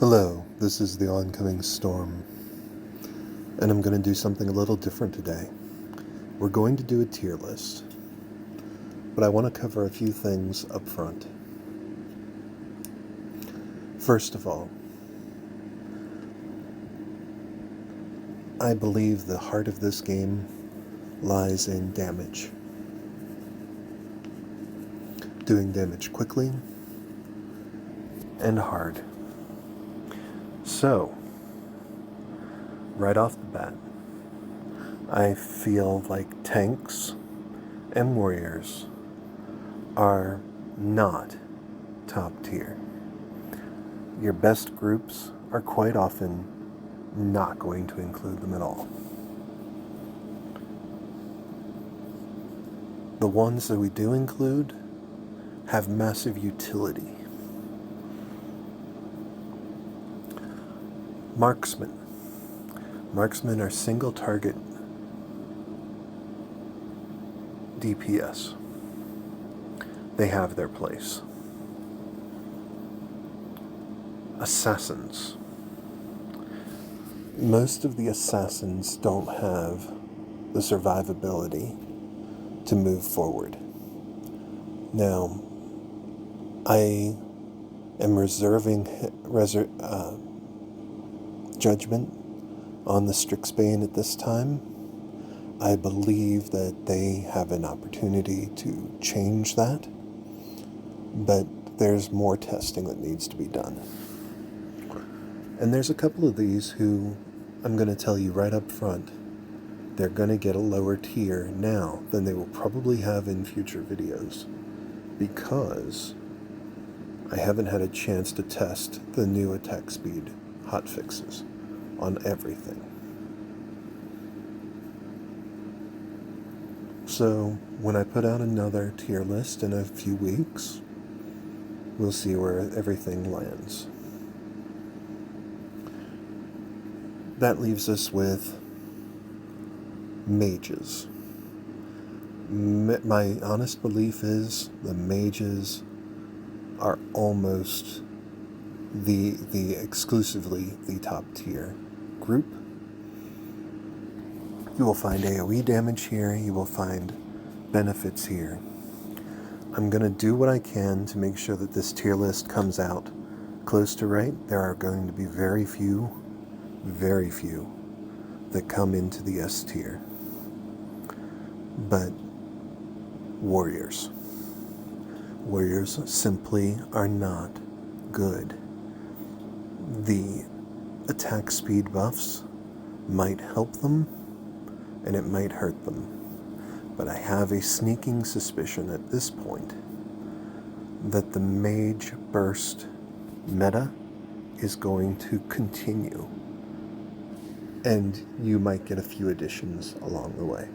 Hello, this is the oncoming storm, and I'm going to do something a little different today. We're going to do a tier list, but I want to cover a few things up front. First of all, I believe the heart of this game lies in damage. Doing damage quickly and hard. So, right off the bat, I feel like tanks and warriors are not top tier. Your best groups are quite often not going to include them at all. The ones that we do include have massive utility. Marksmen. Marksmen are single target DPS. They have their place. Assassins. Most of the assassins don't have the survivability to move forward. Now, I am reserving judgment on the Strixbane at this time. I believe that they have an opportunity to change that, but there's more testing that needs to be done. And there's a couple of these who I'm going to tell you right up front, they're going to get a lower tier now than they will probably have in future videos, because I haven't had a chance to test the new attack speed hotfixes on everything. So when I put out another tier list in a few weeks, we'll see where everything lands. That leaves us with mages. My honest belief is the mages are almost the exclusively the top tier group. You will find AoE damage here, you will find benefits here. I'm going to do what I can to make sure that this tier list comes out close to right. There are going to be very few that come into the S tier. But warriors simply are not good. The attack speed buffs might help them, and it might hurt them. But I have a sneaking suspicion at this point that the Mage burst meta is going to continue, and you might get a few additions along the way.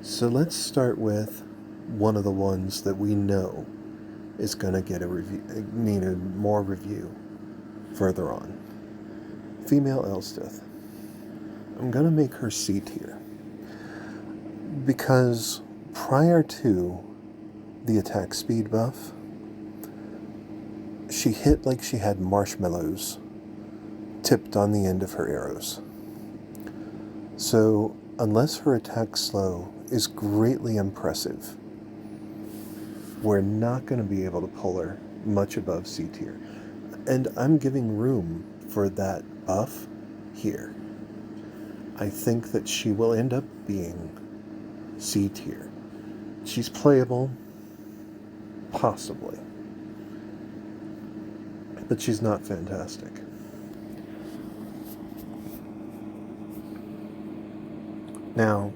So let's start with one of the ones that we know is going to get more review further on. Female Elspeth. I'm going to make her C tier, because prior to the attack speed buff, she hit like she had marshmallows tipped on the end of her arrows. So unless her attack slow is greatly impressive, we're not going to be able to pull her much above C tier. And I'm giving room for that buff here. I think that she will end up being C tier. She's playable, possibly, but she's not fantastic. Now,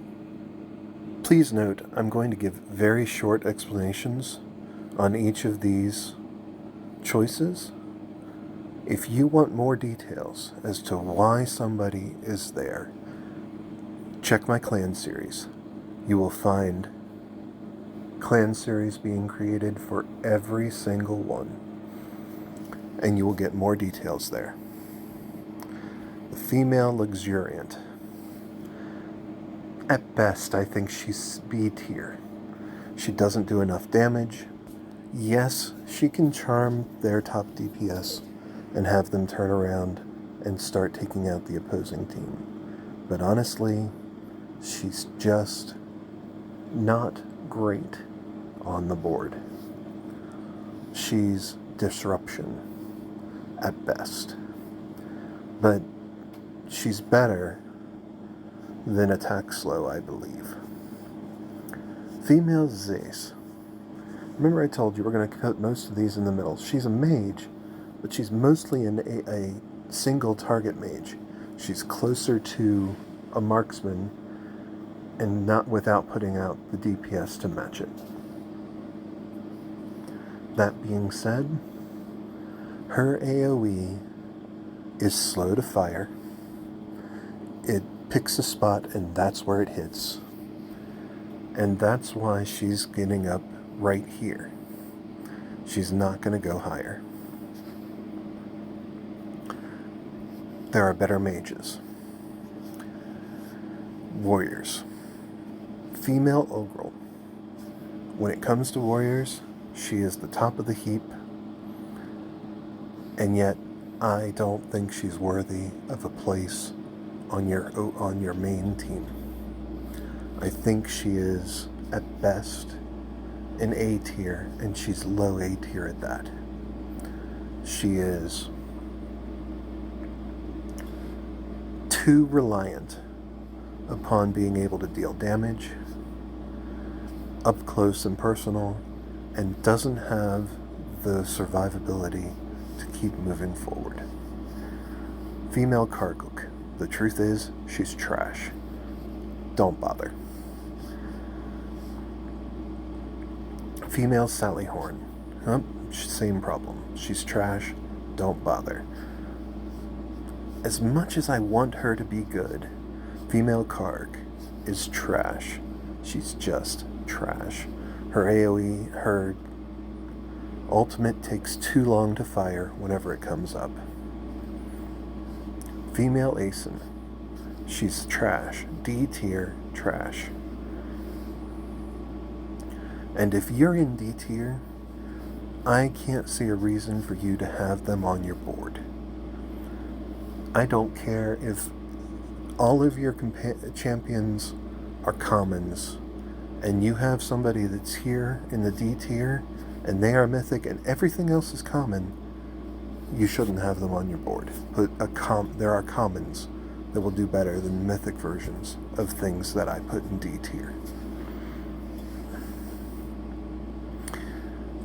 please note, I'm going to give very short explanations on each of these choices. If you want more details as to why somebody is there, check my clan series. You will find clan series being created for every single one, and you will get more details there. The female luxuriant. At best, I think she's B tier. She doesn't do enough damage. Yes, she can charm their top DPS and have them turn around and start taking out the opposing team. But honestly, she's just not great on the board. She's disruption at best. But she's better than attack slow, I believe. Female Zace. Remember I told you we're going to cut most of these in the middle. She's a mage, but she's mostly a single target mage. She's closer to a marksman and not without putting out the DPS to match it. That being said, her AoE is slow to fire. It picks a spot and that's where it hits. And that's why she's getting up right here. She's not going to go higher. There are better mages. Warriors. Female Ogrel. When it comes to warriors, she is the top of the heap, and yet I don't think she's worthy of a place on your main team. I think she is at best an A tier, and she's low A tier at that. She is too reliant upon being able to deal damage up close and personal, and doesn't have the survivability to keep moving forward. Female Karguk. The truth is, she's trash. Don't bother. Female Sally Horn. Same problem. She's trash. Don't bother. As much as I want her to be good, Female Karg is trash. She's just trash. Her AoE, her ultimate takes too long to fire whenever it comes up. Female Aeson. She's trash. D tier trash. And if you're in D tier, I can't see a reason for you to have them on your board. I don't care if all of your champions are commons, and you have somebody that's here in the D tier, and they are mythic, and everything else is common, you shouldn't have them on your board. There are commons that will do better than mythic versions of things that I put in D tier.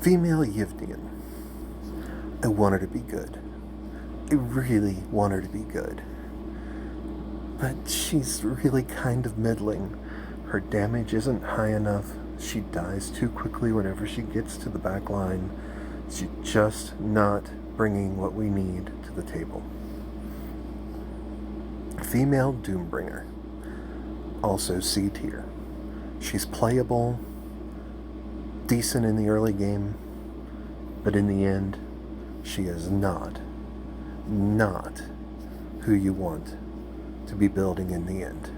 Female Yivdian. I want her to be good. I really want her to be good. But she's really kind of middling. Her damage isn't high enough. She dies too quickly whenever she gets to the back line. She's just not bringing what we need to the table. Female Doombringer. Also C tier. She's playable, decent in the early game, but in the end, she is not who you want to be building in the end.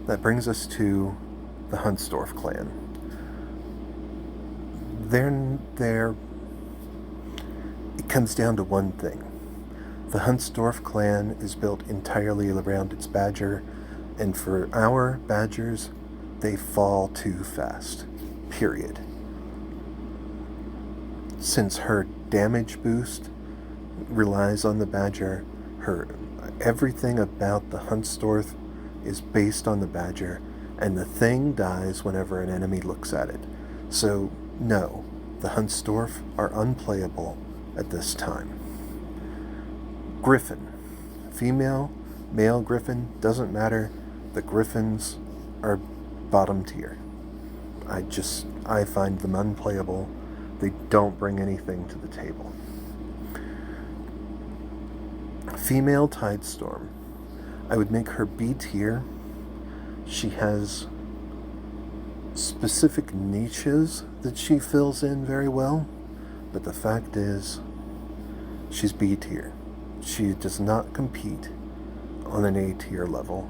That brings us to the Huntsdorf clan. It comes down to one thing. The Huntsdorf clan is built entirely around its badger, and for our badgers, they fall too fast. Period. Since her damage boost relies on the badger, everything about the Huntsdorf is based on the badger, and the thing dies whenever an enemy looks at it. So, no, the Huntsdorf are unplayable at this time. Griffin. Female, male Griffin, doesn't matter. The Griffins are bottom tier. I find them unplayable. They don't bring anything to the table. Female Tidestorm. I would make her B tier. She has specific niches that she fills in very well, but the fact is, she's B tier. She does not compete on an A tier level,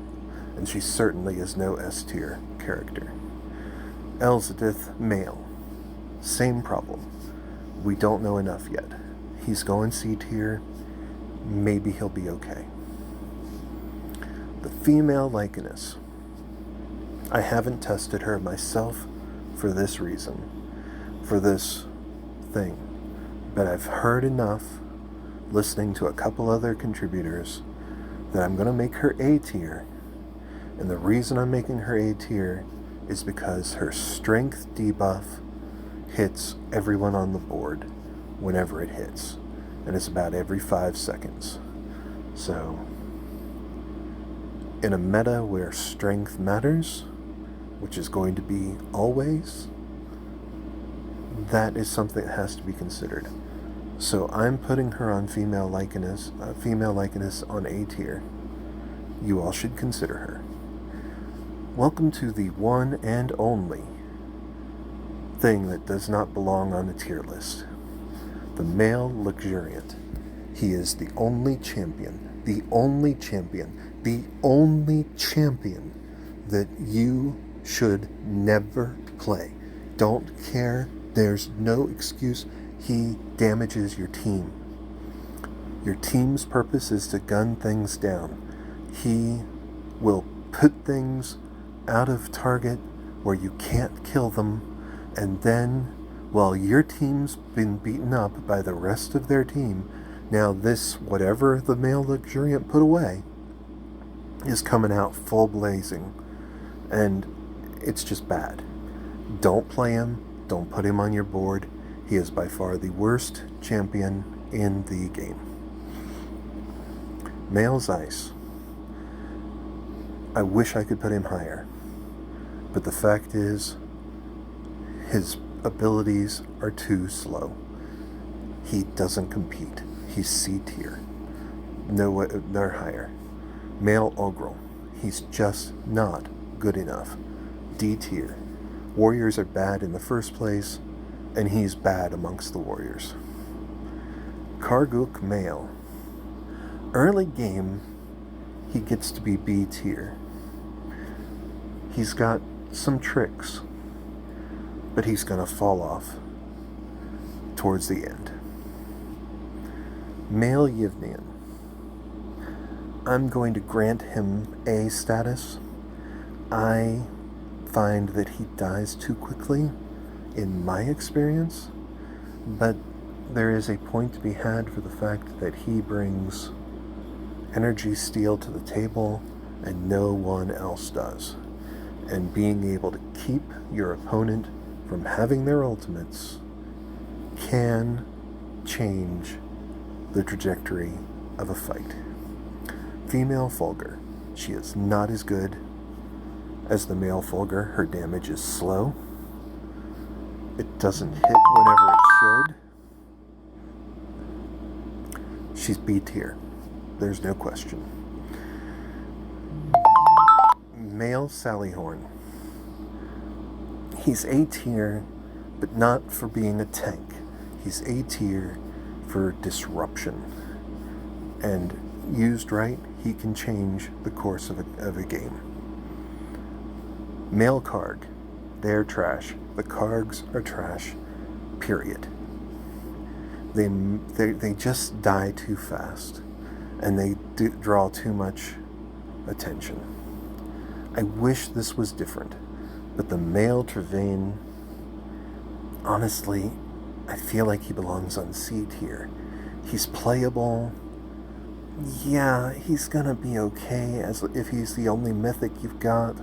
and she certainly is no S tier character. Elzadith, male. Same problem. we don't know enough yet. He's going C tier. Maybe he'll be okay. The female Lycanus. I haven't tested her myself for this reason, for this thing. But I've heard enough, listening to a couple other contributors, that I'm going to make her A tier. And the reason I'm making her A tier is because her strength debuff hits everyone on the board whenever it hits. And it's about every 5 seconds. So, in a meta where strength matters, which is going to be always, that is something that has to be considered. So I'm putting her on female Lycanus on A tier. You all should consider her. Welcome to the one and only thing that does not belong on the tier list. The male luxuriant. He is the only champion that you should never play. Don't care. There's no excuse. He damages your team. Your team's purpose is to gun things down. He will put things out of target where you can't kill them, and then, while your team's been beaten up by the rest of their team, now this, whatever the male luxuriant put away, is coming out full blazing. And it's just bad. Don't play him. Don't put him on your board. He is by far the worst champion in the game. Male Zeiss. I wish I could put him higher. But the fact is, his abilities are too slow. He doesn't compete. He's C tier. No, they're higher. Male Ogrel. He's just not good enough. D tier. Warriors are bad in the first place, and he's bad amongst the warriors. Karguk male. Early game, he gets to be B tier. He's got some tricks, but he's going to fall off towards the end. Male Yivnian. I'm going to grant him A status. I find that he dies too quickly, in my experience, but there is a point to be had for the fact that he brings energy steal to the table and no one else does. And being able to keep your opponent from having their ultimates can change the trajectory of a fight. Female Fulgur. She is not as good as the male Fulgur. Her damage is slow. It doesn't hit whenever it should. She's B tier. There's no question. Male Sallyhorn. He's A tier, but not for being a tank. He's A tier for disruption. And used right, he can change the course of a game. Male Karg. They're trash. The Kargs are trash, period. They just die too fast, and they draw too much attention. I wish this was different, but the male Trevane, honestly, I feel like he belongs on C tier. He's playable. Yeah, he's gonna be okay as if he's the only mythic you've got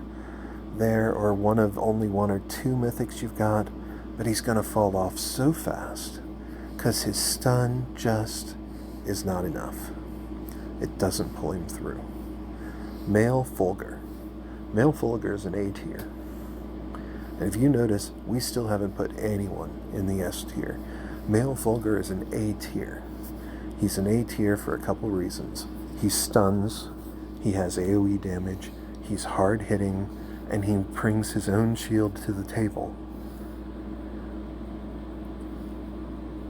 there, or one of only 1 or 2 mythics you've got, but he's gonna fall off so fast because his stun just is not enough. It doesn't pull him through. Male Fulgur. Male Fulgur is an A tier. And if you notice, we still haven't put anyone in the S tier. Male Fulgur is an A tier. He's an A tier for a couple reasons. He stuns, he has AoE damage, he's hard hitting, and he brings his own shield to the table.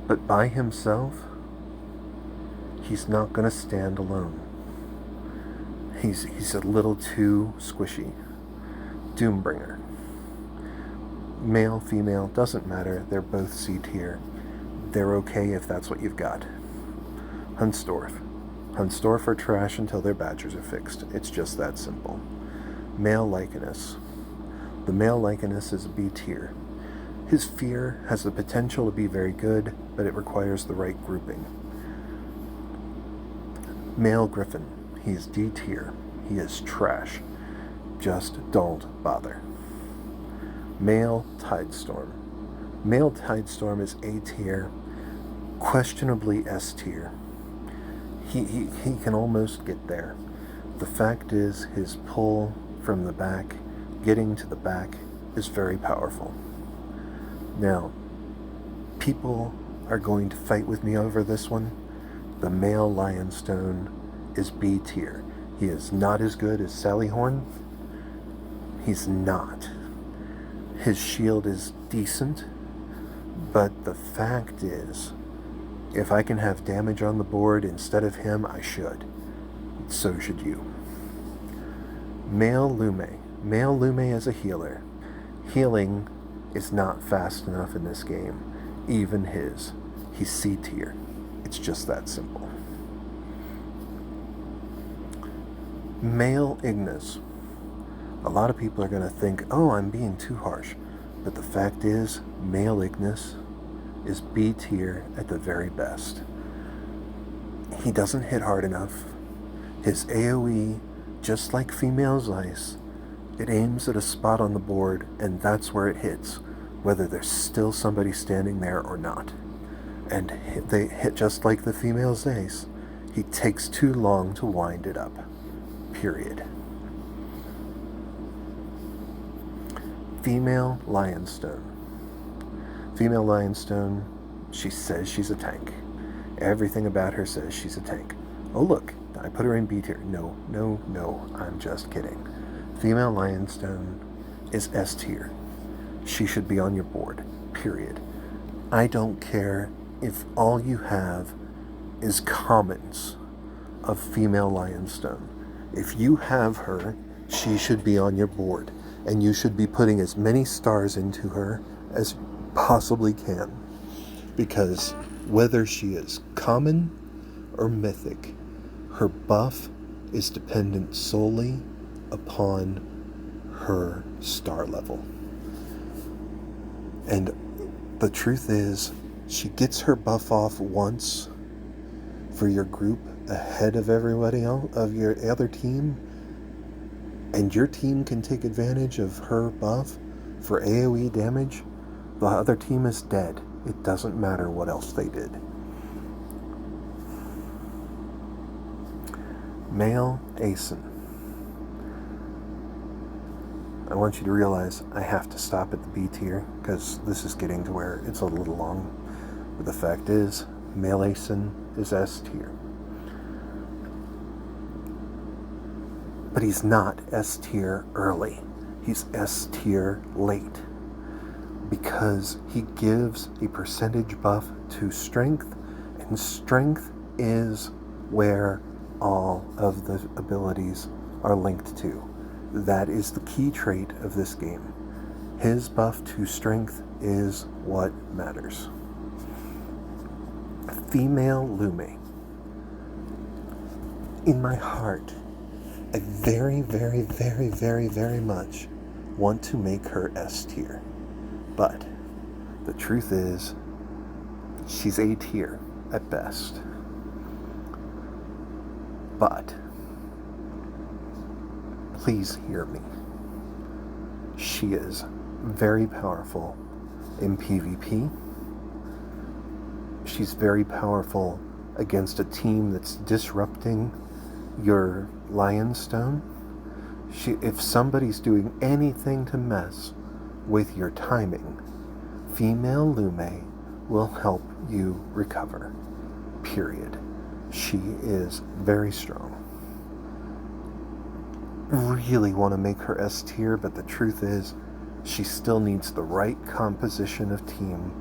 But by himself, he's not going to stand alone. He's a little too squishy. Doombringer. Male, female, doesn't matter. They're both C tier. they're okay if that's what you've got. Huntsdorf. Huntsdorf are trash until their badgers are fixed. It's just that simple. Male Lycanus. The male Lycanus is a B tier. His fear has the potential to be very good, but it requires the right grouping. Male Griffin. He is D tier. He is trash. Just don't bother. Male Tidestorm. Male Tidestorm is A tier, questionably S tier. He can almost get there. The fact is, his pull from the back, getting to the back, is very powerful. Now, people are going to fight with me over this one. The male Lionstone is B tier. He is not as good as Sallyhorn. He's not. His shield is decent, but the fact is, if I can have damage on the board instead of him, I should. So should you. Male Lume. Male Lume is a healer. Healing is not fast enough in this game. Even his. He's C tier. It's just that simple. Male Ignis. A lot of people are going to think, oh, I'm being too harsh. But the fact is, male Ignis is B tier at the very best. He doesn't hit hard enough. His AoE, just like female Zeiss, it aims at a spot on the board, and that's where it hits, whether there's still somebody standing there or not. And they hit just like the female Zeiss. He takes too long to wind it up. Period. Female Lionstone. Female Lionstone, she says she's a tank. Everything about her says she's a tank. Oh look, I put her in B tier. No, I'm just kidding. Female Lionstone is S tier. She should be on your board. Period. I don't care if all you have is commons of female Lionstone. If you have her, she should be on your board. And you should be putting as many stars into her as you possibly can. Because whether she is common or mythic, her buff is dependent solely upon her star level. And the truth is, she gets her buff off once for your group ahead of everybody else, of your other team, and your team can take advantage of her buff for AoE damage, the other team is dead. It doesn't matter what else they did. Male Aeson. I want you to realize I have to stop at the B tier because this is getting to where it's a little long. But the fact is, male Aeson is S tier. But he's not S tier early. He's S tier late. Because he gives a percentage buff to strength, and strength is where all of the abilities are linked to. That is the key trait of this game. His buff to strength is what matters. Female Lume. In my heart, I very, very, very, very, very much want to make her S tier. But the truth is, she's A tier at best. But please hear me. She is very powerful in PvP. She's very powerful against a team that's disrupting your Lionstone. If somebody's doing anything to mess with your timing, female Lume will help you recover. Period. She is very strong. Really want to make her S tier, but the truth is, she still needs the right composition of team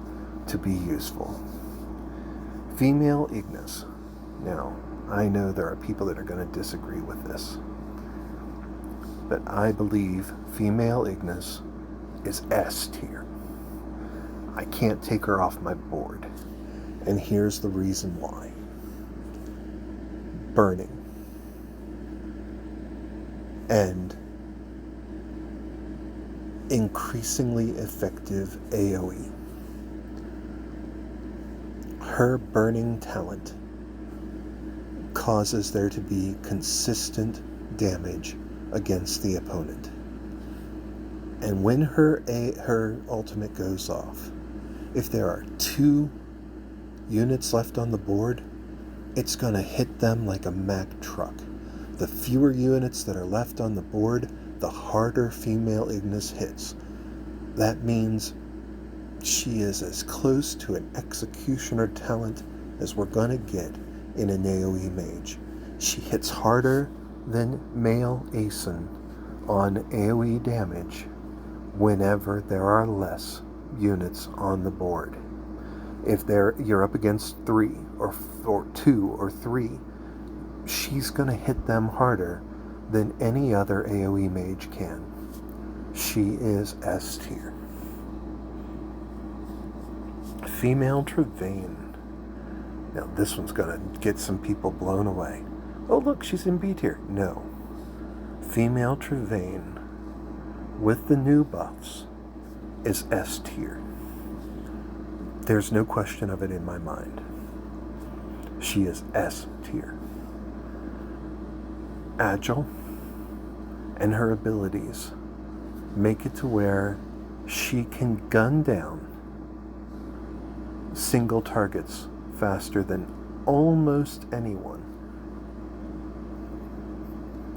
to be useful. Female Ignis. Now, I know there are people that are going to disagree with this, but I believe female Ignis is S tier. I can't take her off my board. And here's the reason why. Burning. And increasingly effective AoE. Her burning talent causes there to be consistent damage against the opponent. And when her ultimate goes off, if there are 2 units left on the board, it's going to hit them like a Mack truck. The fewer units that are left on the board, the harder female Ignis hits. That means she is as close to an executioner talent as we're going to get in an AoE mage. She hits harder than male Aeson on AoE damage whenever there are less units on the board. If you're up against 3 or 2 or 3, she's going to hit them harder than any other AoE mage can. She is S tier. Female Trevane. Now this one's going to get some people blown away. Oh look, she's in B tier. No. Female Trevane with the new buffs is S tier. There's no question of it in my mind. She is S tier. Agile and her abilities make it to where she can gun down single targets faster than almost anyone.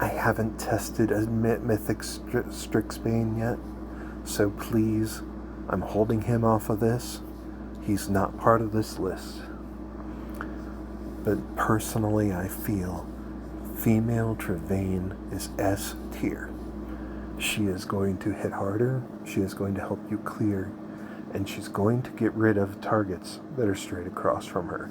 I haven't tested a Mythic Strixbane yet, so please, I'm holding him off of this. He's not part of this list. But personally, I feel female Trevane is S tier. She is going to hit harder, she is going to help you clear, and she's going to get rid of targets that are straight across from her.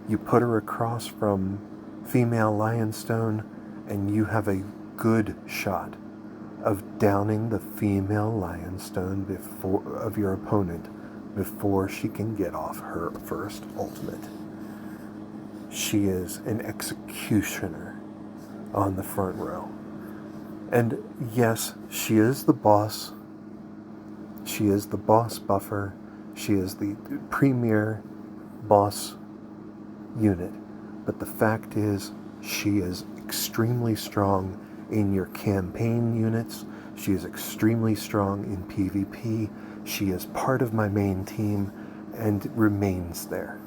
You put her across from female Lionstone, and you have a good shot of downing the female Lionstone of your opponent before she can get off her first ultimate. She is an executioner on the front row. And yes, she is the boss. She is the boss buffer. She is the premier boss unit. But the fact is, she is extremely strong in your campaign units. She is extremely strong in PvP. She is part of my main team and remains there.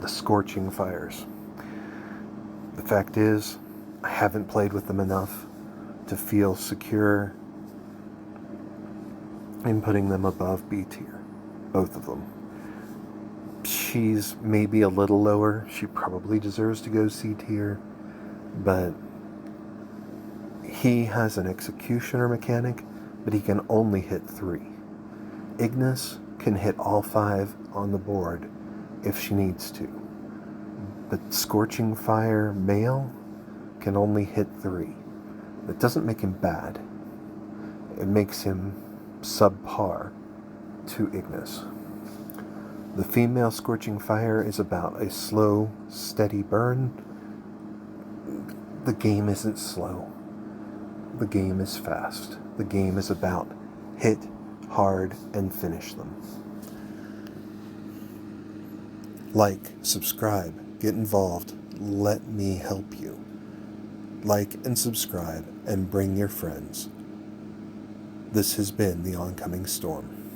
The Scorching Fires. The fact is, I haven't played with them enough to feel secure in putting them above B tier. Both of them. She's maybe a little lower. She probably deserves to go C tier. But he has an executioner mechanic, but he can only hit 3. Ignis can hit all 5 on the board if she needs to. But Scorching Fire male can only hit 3. That doesn't make him bad. It makes him subpar to Ignis. The female Scorching Fire is about a slow, steady burn. The game isn't slow. The game is fast. The game is about hit hard and finish them. Like, subscribe, get involved, let me help you. Like and subscribe and bring your friends. This has been The Oncoming Storm.